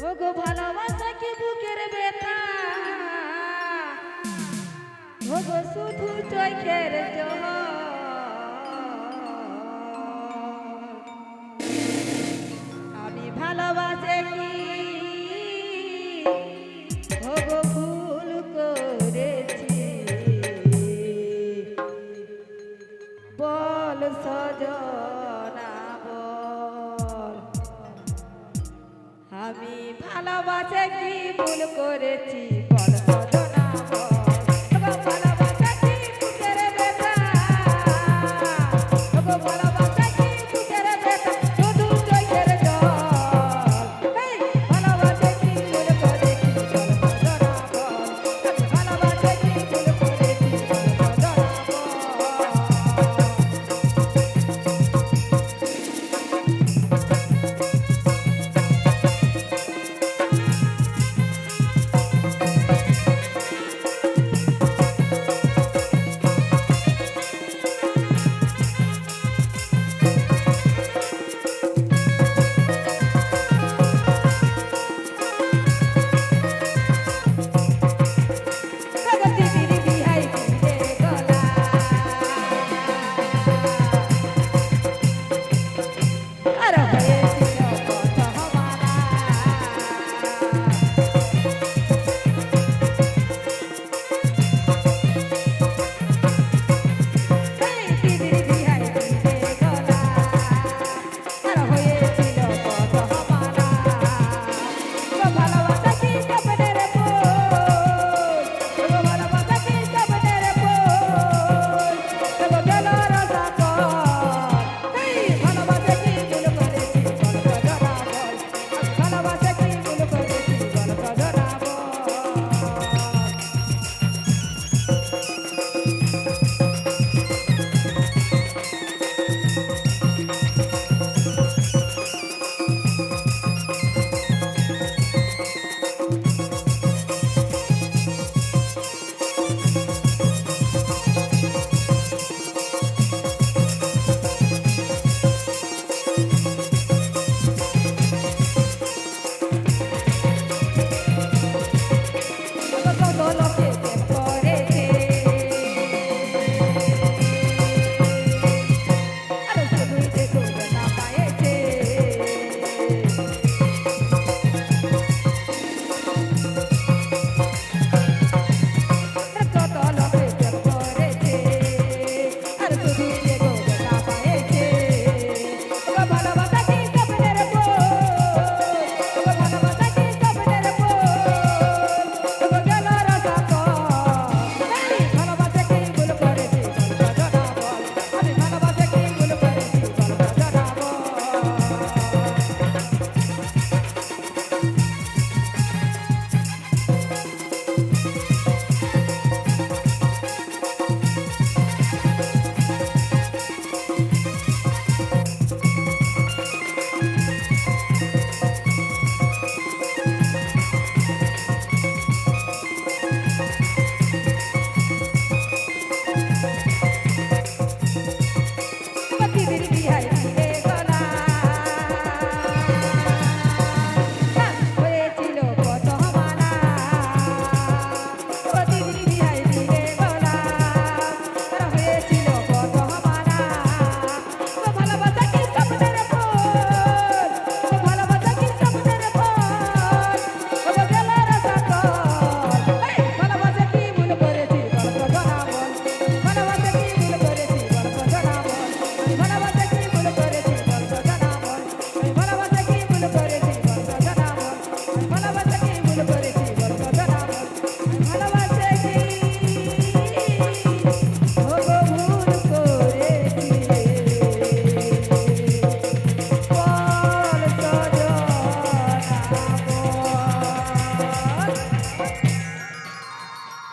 ওগো ভালোবাসা কি বুকের ব্যথা, ওগো শুধু চোখের জল, আমি ভালোবাসে কি ওগো ভুল করেছি, বল সজনা বল, আমি ভালোবাসে কি ভুল করেছি, বল সজনা বল, ওগো ভালোবাসা কি বুকের ব্যথা, ওগো ভালোবাসা কি বুকের ব্যথা, শুধু চোখের জল, এই ভালোবাসা কি ভুল করেছি, বল সজনা বল, আমি ভালোবাসা কি ভুল করেছি, বল সজনা বল।